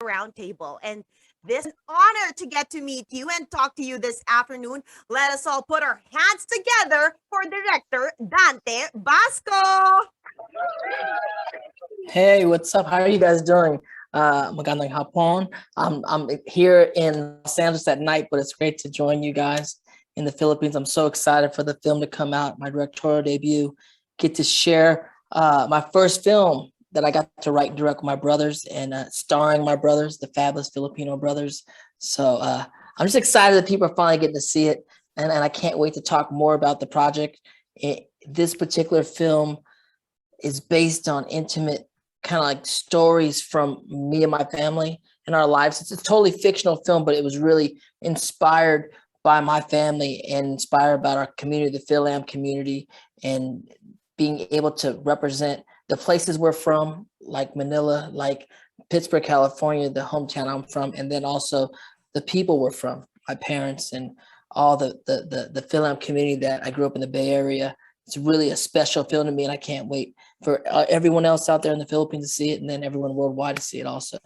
Roundtable. And this is an honor to get to meet you and talk to you this afternoon. Let us all put our hands together for director Dante Basco. Hey, what's up? How are you guys doing? Magandang hapon. I'm here in Los Angeles at night, but it's great to join you guys in the Philippines. I'm so excited for the film to come out, my directorial debut, get to share my first film that I got to write and direct with my brothers and starring my brothers, the Fabulous Filipino Brothers. So I'm just excited that people are finally getting to see it, and I can't wait to talk more about the project. This particular film is based on intimate kind of like stories from me and my family and our lives. It's a totally fictional film, but it was really inspired by my family and inspired by our community, the FilAm community, and being able to represent the places we're from, like Manila, like Pittsburgh, California, the hometown I'm from, and then also the people we're from, my parents and all the FilAm community that I grew up in the Bay Area. It's really a special film to me, and I can't wait for everyone else out there in the Philippines to see it, and then everyone worldwide to see it also.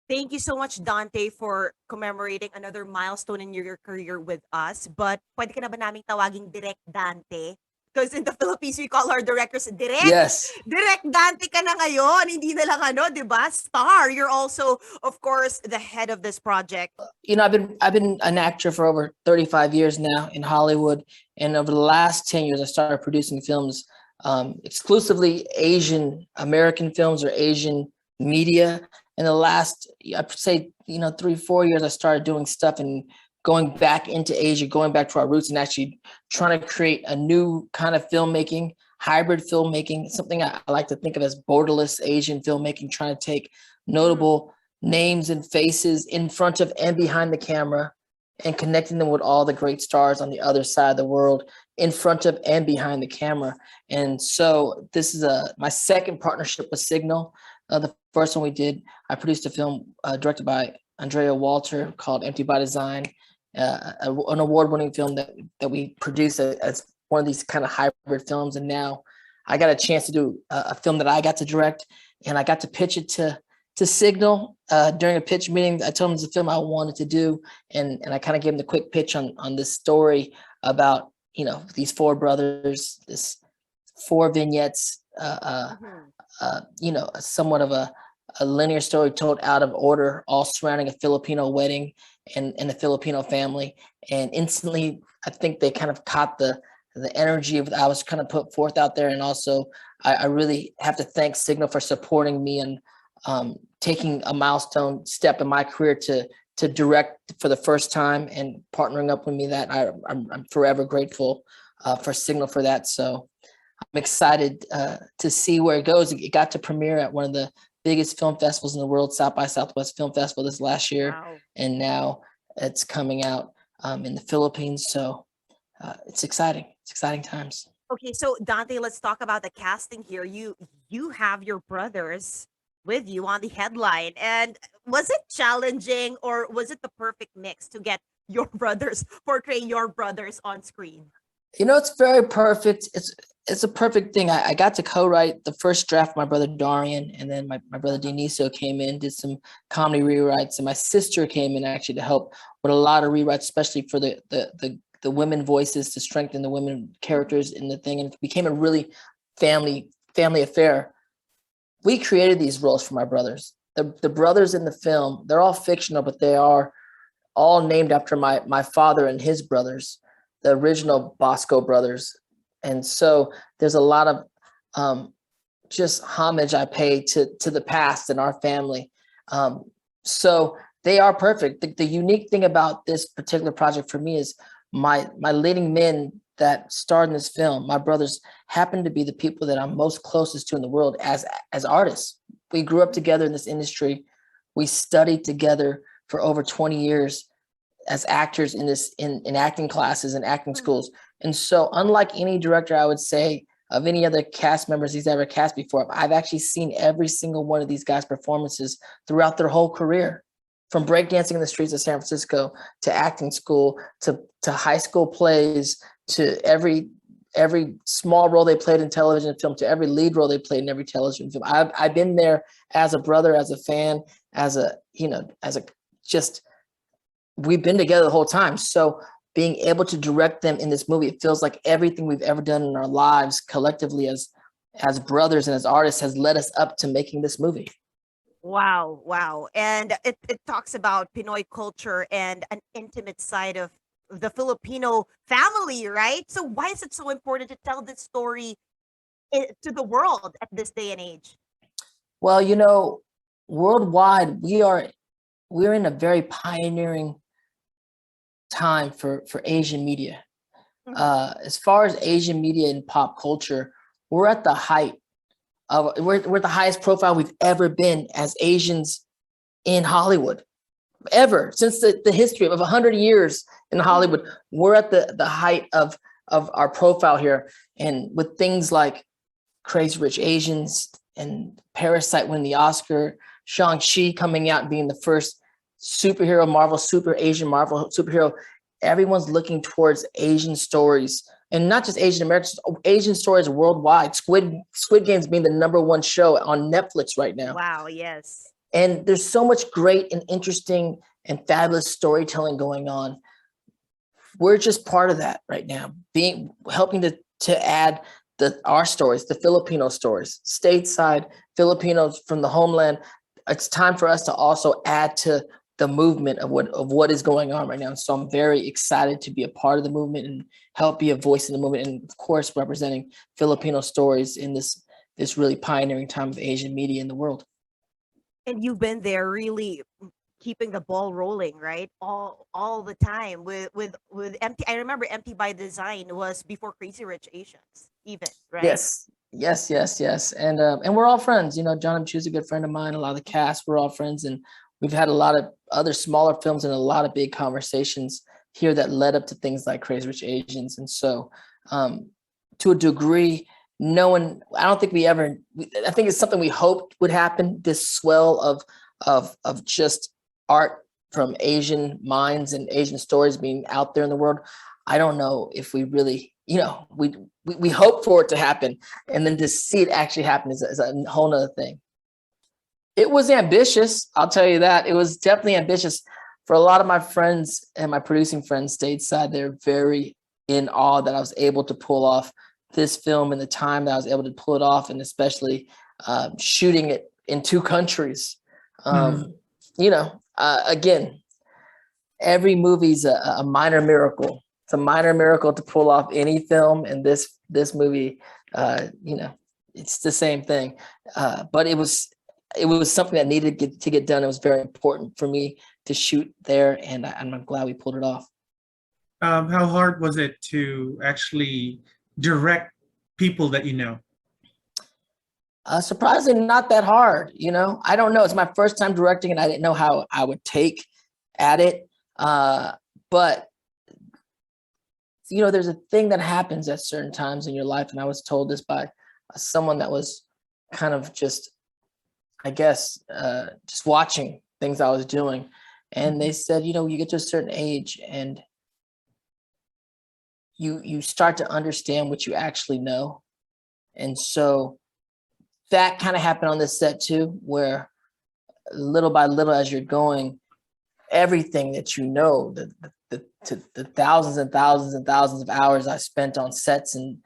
Thank you so much, Dante, for commemorating another milestone in your career with us. But pwede ka na ba naming tawaging Direct Dante? Because in the Philippines, we call our directors Direct. Yes. Direct Dante ka na ngayon. Hindi na lang ano, di ba? Star. You're also, of course, the head of this project. You know, I've been an actor for over 35 years now in Hollywood, and over the last 10 years, I started producing films, exclusively Asian American films or Asian media. In the last, I'd say, 3-4 years, I started doing stuff and going back into Asia, going back to our roots, and actually trying to create a new kind of filmmaking, hybrid filmmaking, something I like to think of as borderless Asian filmmaking, trying to take notable names and faces in front of and behind the camera and connecting them with all the great stars on the other side of the world, in front of and behind the camera. And so this is my second partnership with Signal. The first one we did, I produced a film directed by Andrea Walter called Empty by Design, an award-winning film that we produced as one of these kind of hybrid films. And now I got a chance to do a film that I got to direct, and I got to pitch it to Signal during a pitch meeting. I told them it's a film I wanted to do, and I kind of gave them the quick pitch on this story about these four brothers, this four vignettes, somewhat of a linear story told out of order, all surrounding a Filipino wedding and a Filipino family. And instantly, I think they kind of caught the energy of I was kind of put forth out there. And also, I really have to thank Signal for supporting me and taking a milestone step in my career to direct for the first time and partnering up with me. That I'm forever grateful for Signal for that. So I'm excited to see where it goes. It got to premiere at one of the biggest film festivals in the world, South by Southwest Film Festival, this last year. Wow. And now it's coming out in the Philippines. So it's exciting. It's exciting times. Okay, so Dante, let's talk about the casting here. You have your brothers with you on the headline. And was it challenging, or was it the perfect mix to get your brothers, portray your brothers on screen? It's very perfect. It's a perfect thing. I got to co-write the first draft, my brother Darian, and then my brother Deniso came in, did some comedy rewrites, and my sister came in actually to help with a lot of rewrites, especially for the women voices, to strengthen the women characters in the thing. And it became a really family affair. We created these roles for my brothers. The brothers in the film, they're all fictional, but they are all named after my father and his brothers, the original Basco brothers. And so there's a lot of just homage I pay to the past and our family. So they are perfect. The unique thing about this particular project for me is my leading men that starred in this film, my brothers, happen to be the people that I'm most closest to in the world as artists. We grew up together in this industry. We studied together for over 20 years as actors in acting classes and acting schools. And so unlike any director, I would say, of any other cast members he's ever cast before, I've actually seen every single one of these guys' performances throughout their whole career, from breakdancing in the streets of San Francisco to acting school to high school plays to every small role they played in television and film to every lead role they played in every television film. I've been there as a brother, as a fan, as a, you know, as a just, we've been together the whole time. So being able to direct them in this movie, it feels like everything we've ever done in our lives collectively as brothers and as artists has led us up to making this movie. Wow, wow. And it talks about Pinoy culture and an intimate side of the Filipino family, right? So why is it so important to tell this story to the world at this day and age? Well, you know, worldwide, we're in a very pioneering time for Asian media. Mhm. As far as Asian media and pop culture, we're at the height we're at the highest profile we've ever been as Asians in Hollywood, ever since the history of 100 years in Hollywood. Mhm. We're at the height of our profile here, and with things like Crazy Rich Asians and Parasite winning the Oscar, Shang-Chi coming out and being the first superhero Marvel, super Asian Marvel superhero. Everyone's looking towards Asian stories, and not just Asian Americans, Asian stories worldwide. Squid Games being the #1 show on Netflix right now. Wow, yes. And there's so much great and interesting and fabulous storytelling going on. We're just part of that right now, being helping to add our stories, the Filipino stories, stateside Filipinos from the homeland. It's time for us to also add to the movement of what is going on right now. And so I'm very excited to be a part of the movement and help be a voice in the movement, and of course representing Filipino stories in this really pioneering time of Asian media in the world. And you've been there really keeping the ball rolling, right? All the time with empty. I remember Empty by Design was before Crazy Rich Asians, even, right? Yes, yes, yes, yes, and we're all friends. You know, John M. Chu is a good friend of mine. A lot of the cast, we're all friends, and we've had a lot of other smaller films and a lot of big conversations here that led up to things like Crazy Rich Asians. And so, to a degree, no one. I don't think we ever. I think it's something we hoped would happen. This swell of just art from Asian minds and Asian stories being out there in the world. I don't know if we really, you know, we hope for it to happen, and then to see it actually happen is a whole nother thing. It was ambitious, I'll tell you that. It was definitely ambitious. For a lot of my friends and my producing friends stateside, they're very in awe that I was able to pull off this film in the time that I was able to pull it off, and especially shooting it in 2 countries. Mm. You know, again, every movie's a minor miracle. It's a minor miracle to pull off any film, and this movie, you know, it's the same thing. But it was something that needed to get done. It was very important for me to shoot there, and I'm glad we pulled it off. How hard was it to actually direct people that you know? Surprisingly, not that hard. You know, I don't know. It's my first time directing, and I didn't know how I would take at it. But you know, there's a thing that happens at certain times in your life, and I was told this by someone that was kind of just, I guess, just watching things I was doing, and they said, you know, you get to a certain age, and you start to understand what you actually know, and so that kind of happened on this set too, where little by little, as you're going, everything that you know, the thousands and thousands and thousands of hours I spent on sets and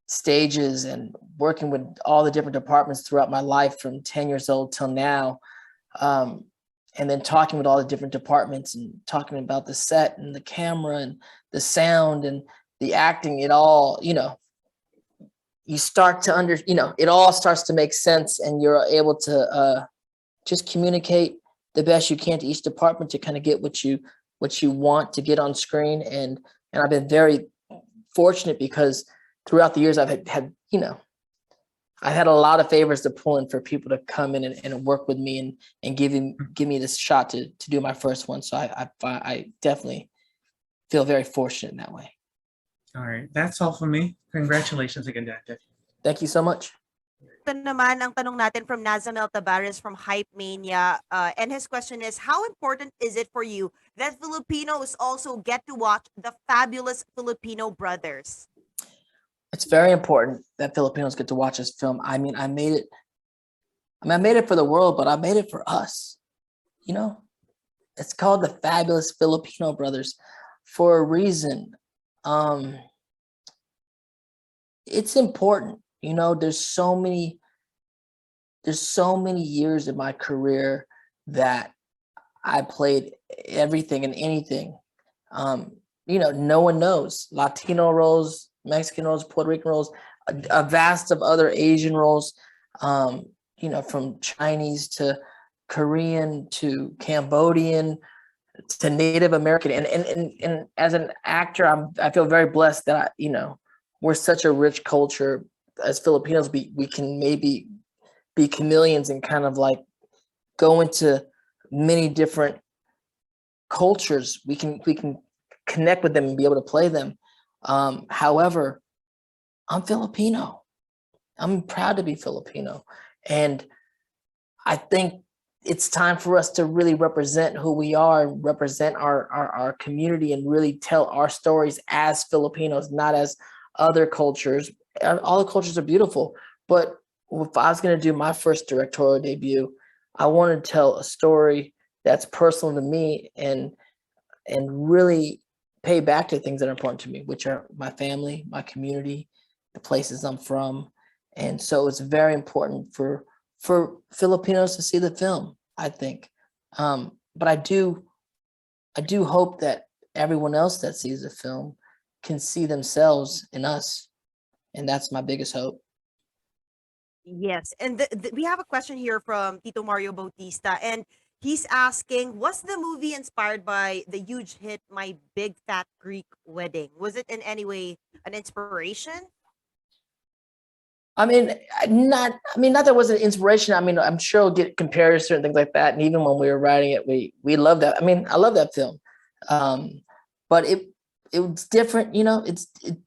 stages and working with all the different departments throughout my life from 10 years old till now. And then talking with all the different departments and talking about the set and the camera and the sound and the acting, it all, you know, you start to you know, it all starts to make sense, and you're able to just communicate the best you can to each department to kind of get what you want to get on screen. And I've been very fortunate because throughout the years I've had, you know, I had a lot of favors to pull in for people to come in and work with me and give me this shot to do my first one. So I definitely feel very fortunate in that way. All right, that's all for me. Congratulations again, Dante. Thank you so much. Ito naman ang tanong natin from Nazamel Tabares from Hype Mania. And his question is, how important is it for you that Filipinos also get to watch the Fabulous Filipino Brothers? It's very important that Filipinos get to watch this film. I mean, I made it for the world, but I made it for us. you know, it's called the Fabulous Filipino Brothers for a reason. Um, it's important, you know, there's so many years in my career that I played everything and anything. Um, you know, no one knows Latino roles, Mexican roles, Puerto Rican roles, a vast of other Asian roles. You know, from Chinese to Korean to Cambodian to Native American, and as an actor, I feel very blessed that you know, we're such a rich culture as Filipinos. We can maybe be chameleons and kind of like go into many different cultures. We can connect with them and be able to play them. However, I'm Filipino. I'm proud to be Filipino, and I think it's time for us to really represent who we are, represent our community, and really tell our stories as Filipinos, not as other cultures. All the cultures are beautiful, but if I was going to do my first directorial debut, I want to tell a story that's personal to me and really pay back to things that are important to me, which are my family, my community, the places I'm from. And so it's very important for Filipinos to see the film, I think. But I do hope that everyone else that sees the film can see themselves in us. And that's my biggest hope. Yes, and we have a question here from Tito Mario Bautista, and he's asking, was the movie inspired by the huge hit My Big Fat Greek Wedding? Was it in any way an inspiration? I mean, not that it was an inspiration. I mean, I'm sure we'll get comparison and things like that. And even when we were writing it, we love that. I mean, I love that film. But it was different, you know,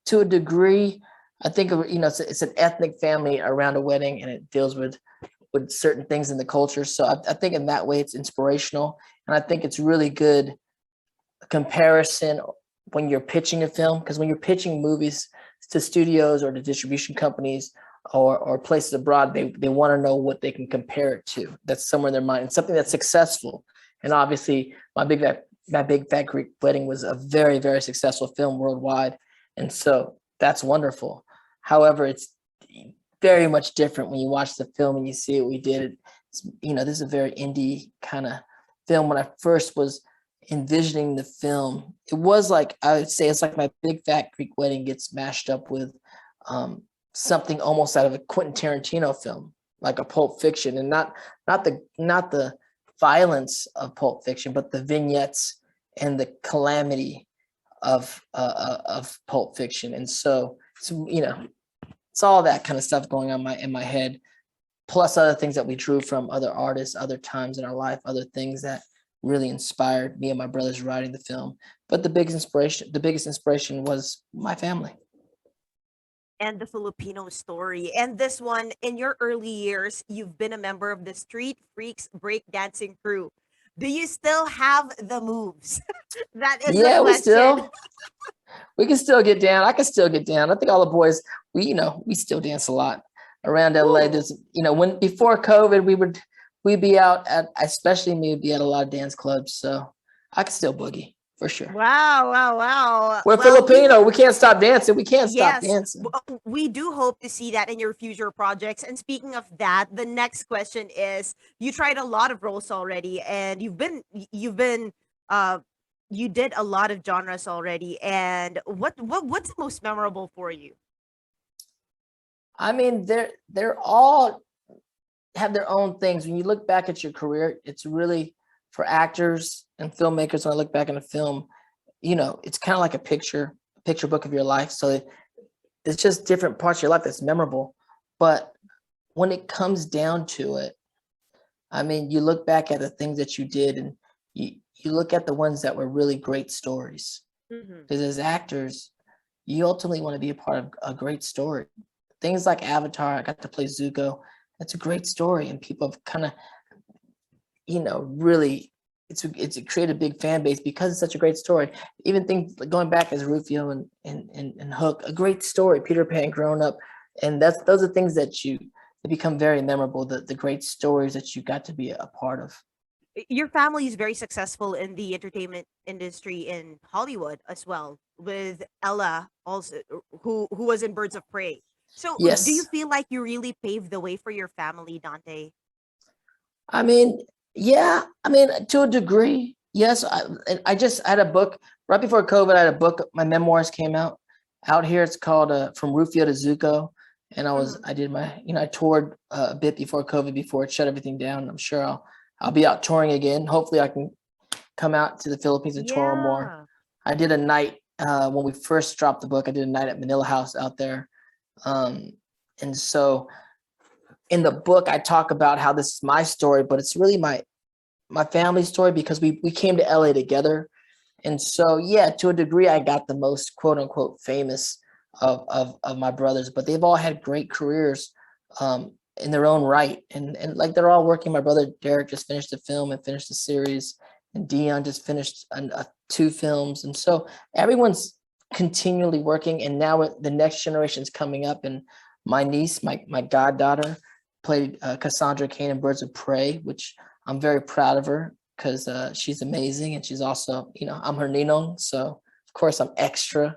to a degree. I think, you know, it's an ethnic family around a wedding, and it deals with certain things in the culture. So I think in that way it's inspirational, and I think it's really good comparison when you're pitching a film, because when you're pitching movies to studios or to distribution companies or places abroad, they want to know what they can compare it to. That's somewhere in their mind, and something that's successful. And obviously, my big fat Greek wedding was a very, very successful film worldwide, and so that's wonderful. However, it's very much different when you watch the film and you see what we did. You know, this is a very indie kind of film. When I first was envisioning the film, it was like, I would say it's like My Big Fat Greek Wedding gets mashed up with something almost out of a Quentin Tarantino film, like a Pulp Fiction, and not the violence of Pulp Fiction, but the vignettes and the calamity of Pulp Fiction. And so, you know, it's all that kind of stuff going on in my head, plus other things that we drew from other artists, other times in our life, other things that really inspired me and my brothers writing the film. But the biggest inspiration was my family. And the Filipino story. And this one, in your early years, you've been a member of the Street Freaks breakdancing crew. Do you still have the moves? That is the Yeah, question. we can still get down. I can still get down. I think all the boys, we still dance a lot around LA. Ooh. There's, you know, when before COVID, we'd be out at, especially me, would be at a lot of dance clubs. So I can still boogie for sure. Wow, wow, wow. We're Well, Filipino. We can't stop dancing. We can't stop yes, dancing. we do hope to see that in your future projects. And speaking of that, the next question is: you tried a lot of roles already, and you've been uh you did a lot of genres already. And what's the most memorable for you? I mean, they're all have their own things. When you look back at your career, it's really for actors and filmmakers. When I look back in a film, you know, it's kind of like a picture book of your life. So it's just different parts of your life that's memorable. But when it comes down to it, I mean, you look back at the things that you did, and you look at the ones that were really great stories. Hmm. Because as actors, you ultimately want to be a part of a great story. Things like Avatar, I got to play Zuko. That's a great story, and people have kind of, you know, really, it's created a big fan base because it's such a great story. Even things like going back as Rufio and Hook, a great story. Peter Pan grown up, and those are things that they become very memorable. The great stories that you got to be a part of. Your family is very successful in the entertainment industry in Hollywood as well, with Ella also, who was in Birds of Prey. So, do you Yes. feel like you really paved the way for your family, Dante? I mean, yeah, I mean, to a degree, yes. I just had a book right before COVID. I had a book. My memoirs came out here. It's called "From Rufio to Zuko," and Hmm. I did my, I toured a bit before COVID, before it shut everything down. I'm sure I'll be out touring again. Hopefully, I can come out to the Philippines and tour more. Yeah. I did a night when we first dropped the book. I did a night at Manila House out there, um, and so in the book, I talk about how this is my story, but it's really my family story because we came to LA together. And so yeah, to a degree I got the most quote unquote famous of my brothers, but they've all had great careers in their own right. And like they're all working. My brother Derek just finished a film and finished a series, and Dion just finished two films. And so everyone's continually working, and now the next generation is coming up, and my niece, my goddaughter, played Cassandra Cain in Birds of Prey, which I'm very proud of her because she's amazing, and she's also, I'm her ninong, so of course I'm extra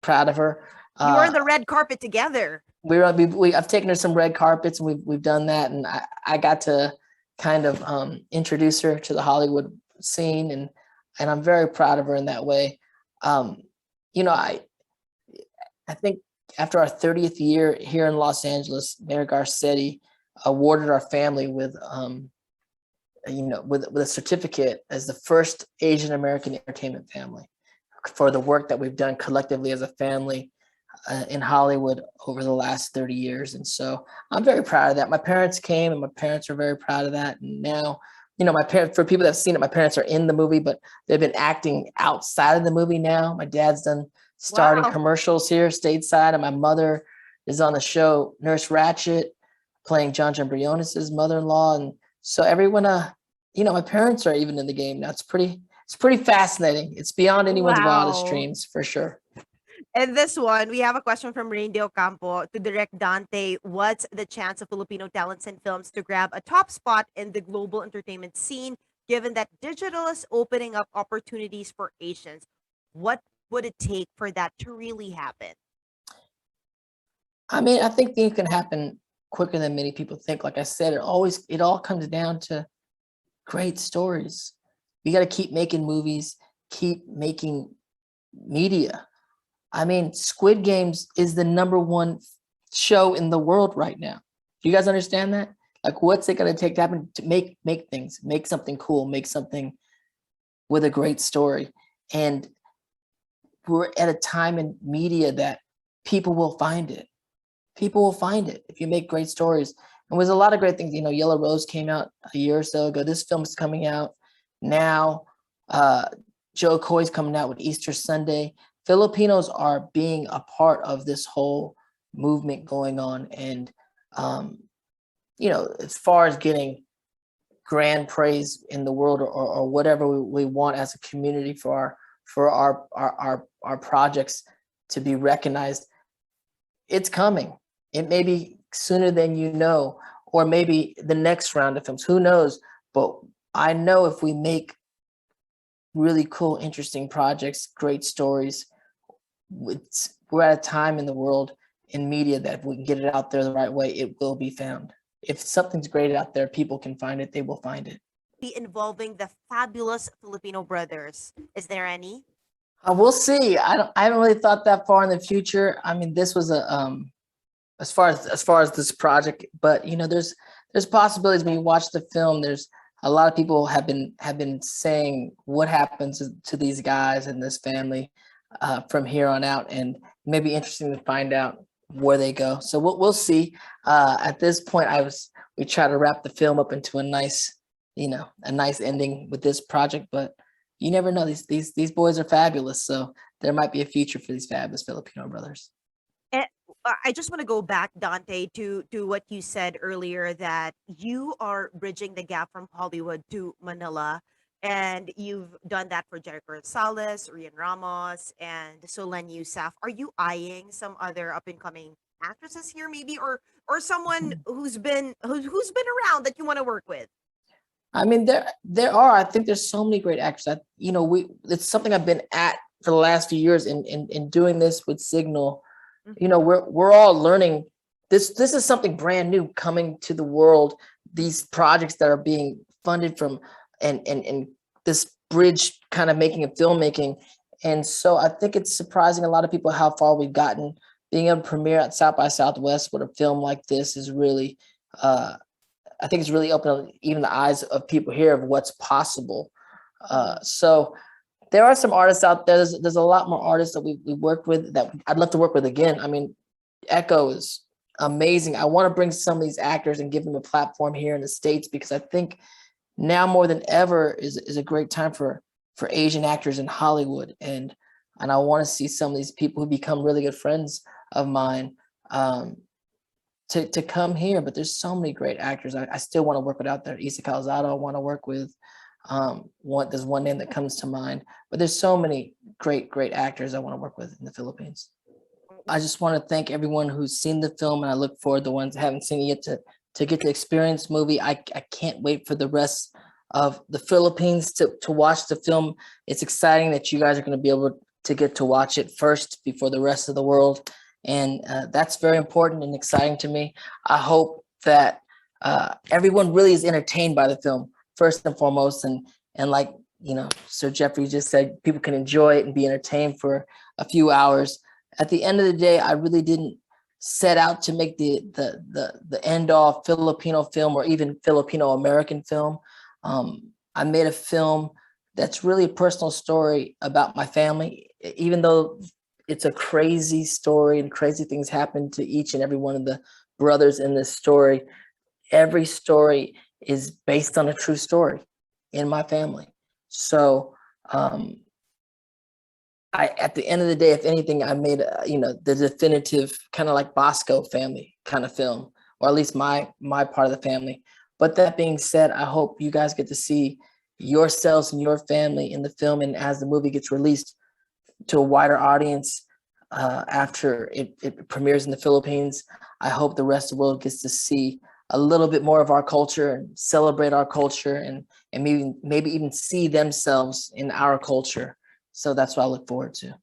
proud of her. You were on Uh, the red carpet together. I've taken her some red carpets, and we've done that, and I got to kind of introduce her to the Hollywood scene, and I'm very proud of her in that way. Um, you know, I think after our 30th year here in Los Angeles, Mayor Garcetti awarded our family with with a certificate as the first Asian American entertainment family for the work that we've done collectively as a family in Hollywood over the last 30 years. And so I'm very proud of that. My parents came, and my parents are very proud of that. And now, my parents, for people that have seen it, my parents are in the movie, but they've been acting outside of the movie now. My dad's done starring Wow. commercials here stateside, and my mother is on the show Nurse Ratchet, playing John Jambrionis' mother-in-law. And so everyone, my parents are even in the game now. It's pretty fascinating. It's beyond anyone's wildest Wow. dreams, for sure. And this one, we have a question from Randy Ocampo to direct Dante. What's the chance of Filipino talents and films to grab a top spot in the global entertainment scene, given that digital is opening up opportunities for Asians? What would it take for that to really happen? I mean, I think things can happen quicker than many people think. Like I said, it all comes down to great stories. We got to keep making movies, keep making media. I mean, Squid Games is the number one show in the world right now. Do you guys understand that? Like, what's it going to take to happen to make things, make something cool, make something with a great story? And we're at a time in media that people will find it. People will find it if you make great stories. And there's a lot of great things. Yellow Rose came out a year or so ago. This film is coming out now. Uh, Joe Coy's coming out with Easter Sunday. Filipinos are being a part of this whole movement going on. And, as far as getting grand praise in the world, or whatever we want as a community for our projects to be recognized, it's coming. It may be sooner than you know, or maybe the next round of films. Who knows? But I know if we make really cool, interesting projects, great stories, we're at a time in the world in media that if we can get it out there the right way, it will be found. If something's great out there, people can find it. They will find it. Be involving the fabulous Filipino brothers. Is there any? We'll see. I haven't really thought that far in the future. I mean, this was a as far as this project, but there's possibilities. When you watch the film, there's a lot of people have been saying what happens to these guys and this family from here on out, and it may be interesting to find out where they go. So we'll see. At this point, we try to wrap the film up into a nice ending with this project, but you never know. These boys are fabulous, so there might be a future for these fabulous Filipino brothers. Eh, I just want to go back, Dante, to what you said earlier, that you are bridging the gap from Hollywood to Manila, and you've done that for Jericho Rosales, Rian Ramos, and Solen Yusuf. Are you eyeing some other up and coming actresses here, maybe, or someone who's been around that you want to work with? I mean, there are. I think there's so many great actors. It's something I've been at for the last few years in doing this with Signal. Mhm. We're all learning. This is something brand new coming to the world. These projects that are being funded from and this bridge kind of making of filmmaking. And so I think it's surprising a lot of people how far we've gotten. Being able to premiere at South by Southwest with a film like this is really uh, I think it's really opened even the eyes of people here of what's possible. Mhm. So there are some artists out there. There's a lot more artists that we worked with that I'd love to work with again. I mean, Echo is amazing. I want to bring some of these actors and give them a platform here in the States because I think now more than ever is a great time for Asian actors in Hollywood. And I want to see some of these people who become really good friends of mine to come here. But there's so many great actors. I still want to work with out there. Isa Calzado I want to work with. There's one name that comes to mind, but there's so many great actors I want to work with in the Philippines. I just want to thank everyone who's seen the film, and I look forward to the ones that haven't seen it yet to get to experience the movie. I can't wait for the rest of the Philippines to watch the film. It's exciting that you guys are going to be able to get to watch it first before the rest of the world. And that's very important and exciting to me. I hope that everyone really is entertained by the film first and foremost. And like, Sir Jeffrey just said, people can enjoy it and be entertained for a few hours. At the end of the day, I really didn't set out to make the end all Filipino film or even Filipino American film. I made a film that's really a personal story about my family, even though it's a crazy story and crazy things happen to each and every one of the brothers in this story. Every story is based on a true story in my family. So at the end of the day, if anything, I made the definitive kind of like Bosco family kind of film, or at least my part of the family. But that being said, I hope you guys get to see yourselves and your family in the film, and as the movie gets released to a wider audience after it premieres in the Philippines, I hope the rest of the world gets to see a little bit more of our culture and celebrate our culture and maybe even see themselves in our culture. So that's what I look forward to.